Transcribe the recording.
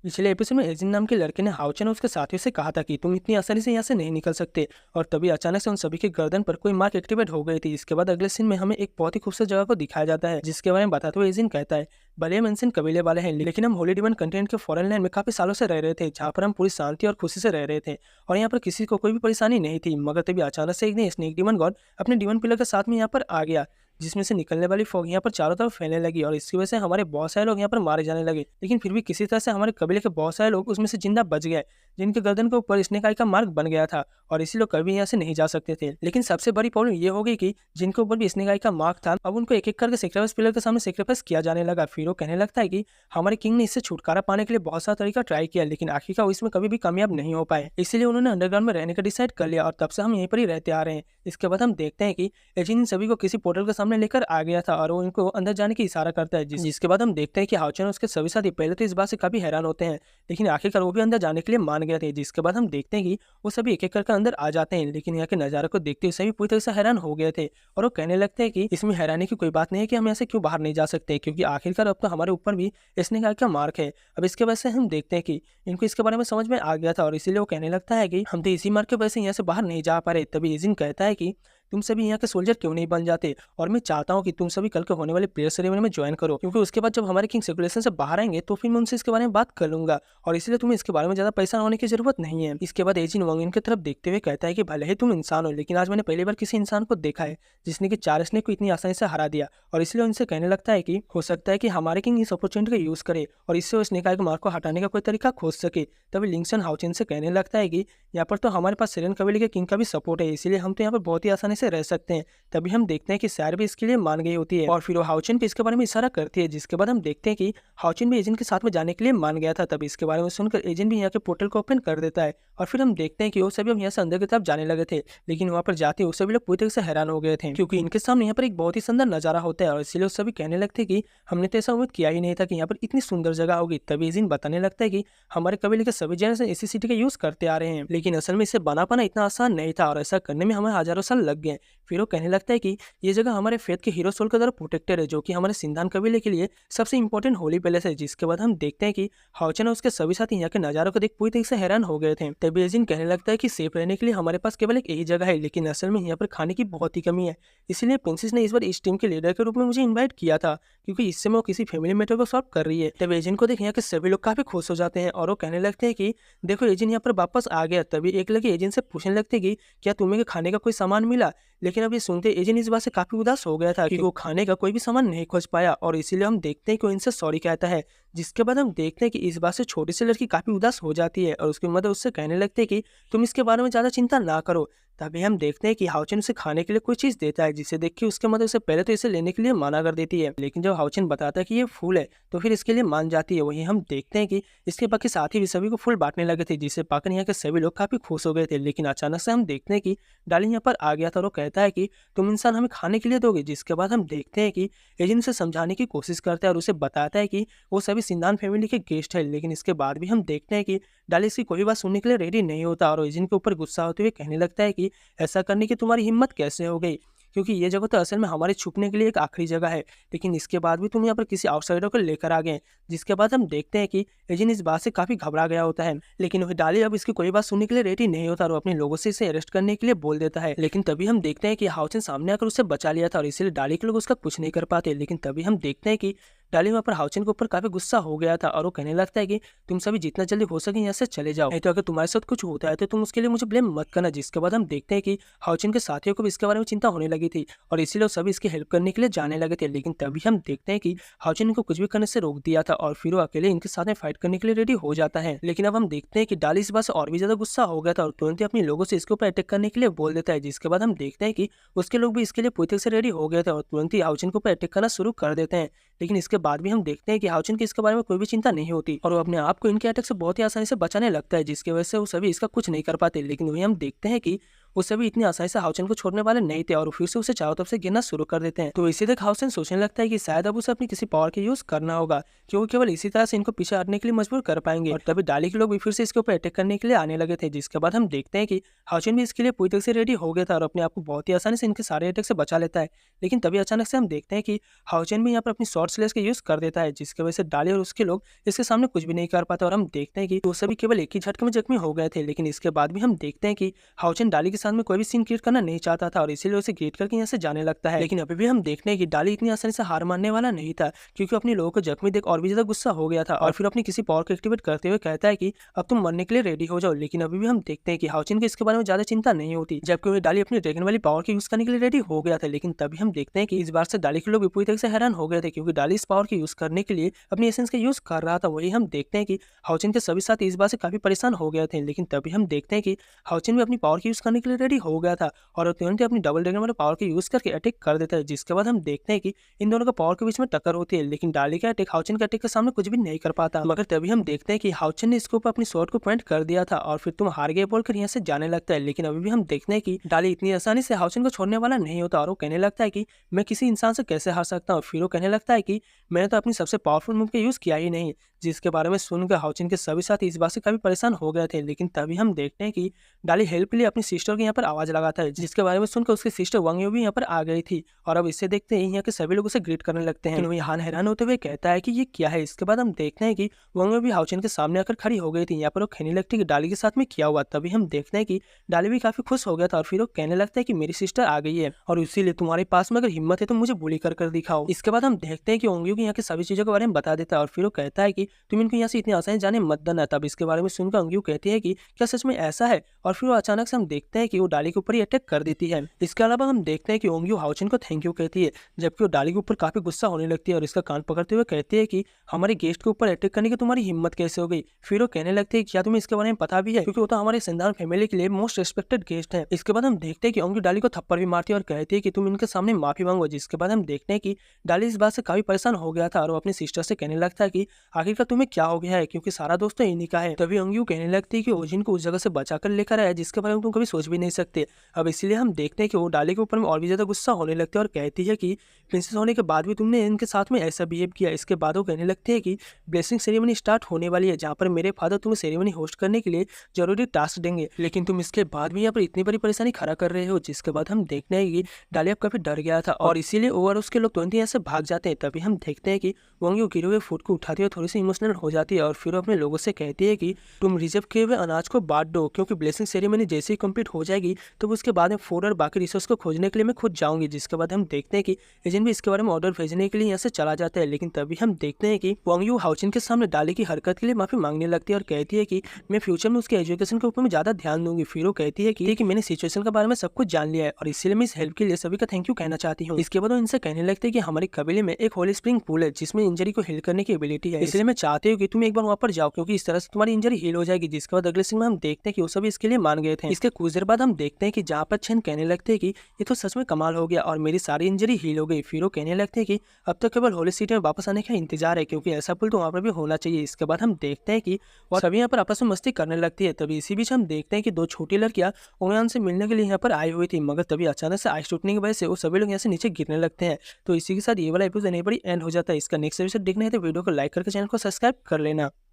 पिछले एपिसोड में एजिन नाम के लड़के ने हाउचन और उसके साथियों से कहा था कि तुम इतनी आसानी से यहाँ से नहीं निकल सकते, और तभी अचानक से उन सभी की गर्दन पर कोई मार्क एक्टिवेट हो गई थी। इसके बाद अगले सीन में हमें एक बहुत ही खूबसूरत जगह को दिखाया जाता है, जिसके बारे में बताते हुए एजिन कहता है, भले हम इंसान कबीले वाले हैं लेकिन हम होली डिवन कंटिनेंट के फॉरेन लैंड में काफी सालों से रह रहे थे, जहाँ पर हम पूरी शांति और खुशी से रह रहे थे और यहाँ पर किसी को कोई भी परेशानी नहीं थी। मगर तभी अचानक से एक दिन स्नेक डिमन गॉड अपने डिमन पिलर के साथ में यहाँ पर आ गया, जिसमें से निकलने वाली फॉग यहाँ पर चारों तरफ फैलने लगी और इसकी वजह से हमारे बहुत सारे लोग यहाँ पर मारे जाने लगे। लेकिन फिर भी किसी तरह से हमारे कबीले के बहुत सारे लोग उसमें से जिंदा बच गए, जिनके गर्दन के ऊपर स्नेक आई का मार्क बन गया था और इसी लोग कभी यहाँ से नहीं जा सकते थे। लेकिन सबसे बड़ी प्रॉब्लम ये हो गई कि जिनके ऊपर भी स्नेक आई का मार्क था, अब उनको एक एक करके सेक्रेफाइस पिलर के सामने सेक्रेफाइस किया जाने लगा। फिर वो कहने लगता है कि हमारे किंग ने इससे छुटकारा पाने के लिए बहुत सारा तरीका ट्राई किया, लेकिन आखिरकार वो इसमें कभी भी कामयाब नहीं हो पाए। इसीलिए उन्होंने अंडरग्राउंड में रहने का डिसाइड कर लिया और तब से हम यहीं पर ही रहते आ रहे हैं। इसके बाद हम देखते हैं कि एजिन इन सभी को किसी पोर्टल के सामने लेकर आ गया था और वो इनको अंदर जाने की इशारा करता है, जिसके बाद हम देखते हैं कि हाउचन और उसके सभी साथी पहले तो इस बात से काफी हैरान होते हैं, लेकिन आखिरकार वो भी अंदर जाने के लिए मान गए थे। जिसके बाद हम देखते हैं कि वो सभी एक एक करके अंदर आ जाते हैं, लेकिन यहाँ के नजारे को देखते हुए सभी पूरी तरह से हैरान हो गए थे और वो कहने लगते हैं कि इसमें हैरानी की कोई बात नहीं है कि हम यहाँ से क्यों बाहर नहीं जा सकते, क्योंकि आखिरकार अब तो हमारे ऊपर भी स्नेक आई का मार्क है। अब इसके वजह से हम देखते हैं कि इनको इसके बारे में समझ में आ गया था और इसीलिए वो कहने लगता है कि हम तो इसी मार्क की वजह से यहाँ से बाहर नहीं जा पा रहे। तभी एजिन कहता है कि तुम सभी यहाँ के सोल्जर क्यों नहीं बन जाते, और मैं चाहता हूँ कि तुम सभी कल के होने वाले प्रेयर सेरेमनी में ज्वाइन करो, क्योंकि उसके बाद जब हमारे किंग सर्कुलेशन से बाहर आएंगे तो फिर मैं उनसे इसके बारे में बात कर लूंगा और इसलिए तुम्हें इसके बारे में ज्यादा पैसा होने की जरूरत नहीं है। इसके बाद एजिन वांगिन की तरफ देखते हुए कहता है कि भले ही तुम इंसान हो, लेकिन आज मैंने पहली बार किसी इंसान को देखा है जिसने कि 4 स्नेक को इतनी आसानी से हरा दिया, और इसलिए उनसे कहने लगता है कि हो सकता है कि हमारे किंग इस अपॉर्चुनिटी का यूज करे और इससे वो स्नेक आई के मार्क को हटाने का कोई तरीका खोज सके। तभी लिंगसन हाउचिन से कहने लगता है कि यहाँ पर तो हमारे पास सिरेन कबीले के किंग का भी सपोर्ट है, इसीलिए हम तो यहाँ पर बहुत ही आसानी से रह सकते हैं। तभी हम देखते हैं कि सैर भी इसके लिए मान गई होती है और फिर वो हाउचिन भी इसके बारे में इशारा करती है, जिसके बाद हम देखते हैं कि हाउचिन भी एजेंट के साथ में जाने के लिए मान गया था। तभी इसके बारे में सुनकर एजेंट भी यहाँ के पोर्टल को ओपन कर देता है और फिर हम देखते हैं कि वो सभी हम यहाँ से अंदर की तरफ जाने लगे थे, लेकिन वहाँ पर जाते वो सभी लोग पूरी तरह से हैरान हो गए थे, क्योंकि इनके सामने यहाँ पर एक बहुत ही सुंदर नजारा होता है और इसीलिए वो सभी कहने लगते कि हमने तो ऐसा उम्मीद किया ही नहीं था कि यहाँ पर इतनी सुंदर जगह होगी। तभी एजेंट बताने लगता है कि हमारे कबीले के सभी जनरेशन इसी सिटी का यूज करते आ रहे हैं, लेकिन असल में इसे बना पाना इतना आसान नहीं था और ऐसा करने में हमें हजारों साल लग गए। फिर वो कहने लगता है कि ये जगह हमारे फेथ के हीरो सोल के द्वारा प्रोटेक्टेड है, जो कि हमारे सिंधान कबीले के लिए सबसे इंपॉर्टेंट होली पैलेस है। जिसके बाद हम देखते हैं कि हाउचन और उसके सभी साथी यहाँ के नजारों को देख पूरी तरह से हैरान हो गए थे। तभी एजिन कहने लगता है कि सेफ रहने के लिए हमारे पास केवल एक यही जगह है, लेकिन असल में यहाँ पर खाने की बहुत ही कमी है, इसलिए प्रिंसेस ने इस बार इस टीम के लीडर के रूप में मुझे इन्वाइट किया था, क्योंकि इससे वो किसी फैमिली मैटर को सॉल्व कर रही है। तब एजिन को देख यहाँ के सभी लोग काफी खुश हो जाते हैं और वो कहने लगते हैं कि देखो एजिन यहाँ पर वापस आ गया। तभी एक लड़के एजिन से पूछने लगते कि क्या तुम्हें खाने का कोई सामान मिला, लेकिन अब ये सुनते एजिन इस बात से काफी उदास हो गया था कि वो खाने का कोई भी सामान नहीं खोज पाया और इसीलिए हम देखते हैं कि वो इनसे सॉरी कहता है। जिसके बाद हम देखते हैं कि इस बात से छोटी सी लड़की काफी उदास हो जाती है और उसकी मदद उससे कहने लगते हैं कि तुम इसके बारे में ज्यादा चिंता ना करो। तभी हम देखते हैं कि हाउचन उसे खाने के लिए कोई चीज देता है, जिसे देख के उसके मदद उसे पहले तो इसे लेने के लिए मना कर देती है, लेकिन जब हाउचन बताता है कि ये फूल है तो फिर इसके लिए मान जाती है। वहीं हम देखते हैं कि इसके बाकी साथी भी सभी को फूल बांटने लगे थे, जिसे पाकर यहाँ के सभी लोग काफी खुश हो गए थे। लेकिन अचानक से हम देखते हैं कि डाली यहाँ पर आ गया था और वो कहता है कि तुम इंसान हमें खाने के लिए दोगे। जिसके बाद हम देखते हैं कि एजिन उसे समझाने की कोशिश करता है और उसे बताता है कि वो सभी सिंधान फैमिली के गेस्ट है, लेकिन इसके बाद भी हम देखते हैं कि डाली इसकी कोई बात सुनने के लिए रेडी नहीं होता और एजिन के ऊपर गुस्सा होते हुए कहने लगता है कि ऐसा करने की तुम्हारी हिम्मत कैसे हो गई, क्योंकि ये जगह तो असल में हमारे छुपने के लिए एक आखिरी जगह है, लेकिन इसके बाद भी तुम यहाँ पर किसी आउटसाइडर को लेकर आ गए। जिसके बाद हम देखते हैं कि एजिन इस बात से काफी घबरा गया होता है, लेकिन वही डाली अब इसकी कोई बात सुनने के लिए रेडी नहीं होता और अपने लोगों से इसे अरेस्ट करने के लिए बोल देता है। लेकिन तभी हम देखते हैं कि हाउचन सामने आकर उसे बचा लिया था और इसीलिए डाली के लोग उसका कुछ नहीं कर पाते। लेकिन तभी हम देखते हैं कि डाली वहाँ पर हाउचन के ऊपर काफी गुस्सा हो गया था और वो कहने लगता है कि तुम सभी जितना जल्दी हो सके यहाँ से चले जाओ, नहीं तो अगर तुम्हारे साथ कुछ होता है तो तुम उसके लिए मुझे ब्लेम मत करना। जिसके बाद हम देखते हैं कि हाउचन के साथियों को भी इसके बारे में चिंता होने लगी थी और इसीलिए वो सभी इसकी हेल्प करने के लिए जाने लगे थे। लेकिन तभी हम देखते हैं कि हाउचन इनको कुछ भी करने से रोक दिया था और फिर वो अकेले इनके साथ में फाइट करने के लिए रेडी हो जाता है। लेकिन अब हम देखते हैं कि डाली इस बात से और भी ज्यादा गुस्सा हो गया था और तुरंत ही अपने लोगों से इसके ऊपर अटैक करने के लिए बोल देता है। जिसके बाद हम देखते हैं कि उसके लोग भी इसके लिए पूरी तरह से रेडी हो गए थे और तुरंत ही हाउचन के ऊपर अटैक करना शुरू कर देते हैं। लेकिन इसके बाद भी हम देखते हैं कि हाउचन की इसके बारे में कोई भी चिंता नहीं होती और वो अपने आप को इनके अटैक से बहुत ही आसानी से बचाने लगता है, जिसकी वजह से वो सभी इसका कुछ नहीं कर पाते। लेकिन वही हम देखते हैं कि वो सभी इतनी आसानी से हाउचेन को छोड़ने वाले नहीं थे और वो फिर से उसे चारों तरफ से गिरना शुरू कर देते हैं। तो इसी देख हाउचेन सोचने लगता है कि शायद अब उसे अपनी किसी पावर के यूज करना होगा, क्योंकि केवल इसी तरह से इनको पीछे हटने के लिए मजबूर कर पाएंगे। और तभी डाली के लोग भी फिर से इसके ऊपर अटैक करने के लिए आने लगे थे, जिसके बाद हम देखते हैं कि हाउचेन भी इसके लिए पूरी तरह से रेडी हो गया था और अपने आप को बहुत ही आसानी से इनके सारे अटैक से बचा लेता है। लेकिन तभी अचानक से हम देखते हैं कि हाउचेन भी यहाँ पर अपनी शॉर्ट स्लेस का यूज कर देता है, जिसकी वजह से डाली और उसके लोग इसके सामने कुछ भी नहीं कर पाते। और हम देखते हैं कि वो सभी केवल एक ही झटके में जख्मी हो गए थे। लेकिन इसके बाद भी हम देखते हैं कि हाउचेन डाली के साथ में कोई भी सीन क्रिएट करना नहीं चाहता था और इसीलिए उसे ग्रेट करके यहाँ से जाने लगता है। लेकिन अभी भी हम देखते हैं कि डाली इतनी आसानी से हार मानने वाला नहीं था, क्योंकि अपने लोगों को जख्मी देख और भी ज्यादा गुस्सा हो गया था और फिर अपनी किसी पावर को एक्टिवेट करते हुए कहता है कि अब तुम मरने के लिए रेडी हो जाओ। लेकिन अभी भी हम देखते हैं कि हाउचेन को इसके बारे में ज्यादा चिंता नहीं होती, जबकि उन्हें डाली अपनी ड्रैगन वाली पावर के यूज करने के लिए रेडी हो गया था। लेकिन तभी हम देखते हैं कि इस बार से डाली के लोग भी पूरी तरह से हैरान हो गए थे, क्योंकि डाली इस पावर के यूज करने के लिए अपनी एसेंस का यूज कर रहा था। वही हम देखते हैं कि हाउचेन के सभी साथी इस बात से काफी परेशान हो गए थे। लेकिन तभी हम देखते हैं कि हाउचेन भी अपनी पावर के यूज करने के लिए रेडी हो गया था और तुरंत ही अपनी डबल ड्रैगन वाले पावर के यूज करके अटैक कर देता है। जिसके बाद हम देखते हैं कि इन दोनों का पावर के बीच में टक्कर होती है, लेकिन डाली का अटैक हाउचेन के अटैक के सामने कुछ भी नहीं कर पाता। मगर तभी हम देखते हैं कि हाउचेन ने इसके ऊपर अपनी स्वॉर्ड को पॉइंट कर दिया था और फिर तुम हार गए बोलकर यहाँ से जाने लगता है। लेकिन अभी भी हम देखते हैं कि डाली इतनी आसानी से हाउचेन को छोड़ने वाला नहीं होता और वो कहने लगता है कि मैं किसी इंसान से कैसे हार सकता हूँ। फिर वो कहने लगता है कि मैंने तो अपनी सबसे पावरफुल मूव का यूज किया ही नहीं, जिसके बारे में सुनकर हाउचेन के सभी साथी इस बात से काफी परेशान हो गए थे। लेकिन तभी हम देखते हैं कि डाली हेल्प के लिए अपनी सिस्टर के यहाँ पर आवाज लगाता है, जिसके बारे में सुनकर उसकी सिस्टर वांग यू भी यहाँ पर आ गई थी। और अब इससे देखते हैं यहाँ के सभी लोग उसे ग्रीट करने लगते हैं। वही हान हैरान होते हुए कहता है कि ये क्या है। इसके बाद हम देखते हैं कि वांग यू भी हाउचेन के सामने आकर खड़ी हो गई थी। यहाँ पर वो कहने लगती है कि डाली के साथ में किया हुआ। तभी हम देखते हैं कि डाली भी काफी खुश हो गया था और फिर वो कहने लगता है कि मेरी सिस्टर आ गई है और इसीलिए तुम्हारे पास में अगर हिम्मत है तो मुझे बुली कर दिखाओ। इसके बाद हम देखते हैं कि वांग यू यहाँ के सभी चीजों के बारे में बता देता है और फिर वो कहता है कि तुम इनको यहाँ से इतनी आसानी जाने मत देना। तब इसके बारे में सुनकर वांग यू कहती है कि क्या सच में ऐसा है, और फिर वो अचानक से हम देखते हैं कि वो डाली के ऊपर ही अटैक कर देती है। इसके अलावा हम देखते हैं कि वांग यू हाउचेन को थैंक यू कहती है, जबकि वो डाली के ऊपर काफी गुस्सा होने लगती है और इसका कान पकड़ते हुए कहती है कि हमारे गेस्ट के ऊपर अटैक करने की तुम्हारी हिम्मत कैसे हो गई। फिर वो कहने लगती है क्या तुम्हें इसके बारे में पता भी है, क्योंकि वो तो हमारे सिंधान फैमिली के लिए मोस्ट रिस्पेक्टेड गेस्ट है। इसके बाद हम देखते हैं कि वांग यू डाली को थप्पड़ भी मारती है और कहती है कि तुम इनके सामने माफी मांगो। जिसके बाद हम देखते हैं कि डाली इस बात से काफी परेशान हो गया था और वो अपनी सिस्टर से कहने लगता है कि आखिरकार तुम्हें क्या हो गया है, क्योंकि सारा दोस्त तो इन्हीं का है। तभी वांग यू कहने लगती है कि ओजिन को उस जगह से बचाकर लेकर आया जिसके बारे में तुम कभी सोच भी नहीं सकते। अब इसीलिए हम देखते हैं कि वो डाली के ऊपर में और भी ज्यादा गुस्सा होने लगती है और कहती है कि प्रिंसेस होने के बाद भी तुमने इनके साथ में ऐसा बिहेव किया। इसके बाद वो कहने लगती है कि ब्लेसिंग सेरेमनी स्टार्ट होने वाली है, जहाँ पर मेरे फादर तुम्हें सेरेमनी होस्ट करने के लिए जरूरी टास्क देंगे, लेकिन तुम इसके बाद भी यहाँ पर इतनी बड़ी परेशानी खड़ा कर रहे हो। जिसके बाद हम देखते हैं कि डाली अब काफी डर गया था और इसीलिए ओवर उसके लोग तुरंत यहाँ से भाग जाते हैं। तभी हम देखते हैं कि वांग यू गिरे हुए फूड को उठाती है और थोड़ी सी इमोशनल हो जाती है और फिर अपने लोगों से कहती है कि तुम रिजर्व किए हुए अनाज को बांट दो, क्योंकि ब्लेसिंग सेरेमनी जैसे ही कंप्लीट हो जाएगी तो उसके बाद में फूड और बाकी रिसोर्स को खोजने के लिए मैं खुद जाऊंगी। जिसके बाद हम देखते हैं कि एजेंट भी इसके बारे में ऑर्डर भेजने के लिए यहाँ से चला जाता है। लेकिन तभी हम देखते हैं कि वांग यू हाउचेन के सामने डाली की हरकत के लिए माफी मांगने लगती है और कहती है कि मैं फ्यूचर में उसके एजुकेशन के ऊपर में ज्यादा ध्यान दूंगी। फिर वो कहती है कि मैंने सिचुएशन के बारे में सब कुछ जान लिया है और इसलिए मैं इस हेल्प के लिए सभी का थैंक यू कहना चाहती हूँ। इसके बाद वो इनसे कहने लगते हैं कि हमारे कबीले में एक होली स्प्रिंग पूल है जिसमें इंजरी को हील करने की एबिलिटी है, इसलिए मैं चाहती हूँ कि तुम एक बार वहाँ पर जाओ, क्योंकि इस तरह से तुम्हारी इंजरी हील हो जाएगी। जिसके बाद अगले सीन में हम देखते हैं कि वो सभी इसके लिए मान गए थे। इसके कुछ देर बाद हम देखते हैं कि जहाँ पर छेन कहने लगते हैं कि ये तो सच में कमाल हो गया और मेरी सारी इंजरी हील हो गई। फिर वो कहने लगते हैं कि अब तो केवल होली सिटी में वापस आने का इंतजार है, क्योंकि ऐसा पुल तो वहाँ पर भी होना चाहिए। इसके बाद हम देखते हैं कि वो सभी यहाँ पर आपस में मस्ती करने लगती है। तभी इसी बीच हम देखते हैं कि दो छोटी लड़कियां ओयान से मिलने के लिए यहाँ पर आई हुई थी, मगर तभी अचानक से आइस टूटने की वजह से वो सभी लोग यहाँ से नीचे गिरने लगते हैं। तो इसी के साथ ये वाला एपिसोड नहीं बड़ी एंड हो जाता है। इसका नेक्स्ट एपिसोड देखना है तो वीडियो को लाइक करके चैनल को सब्सक्राइब कर लेना।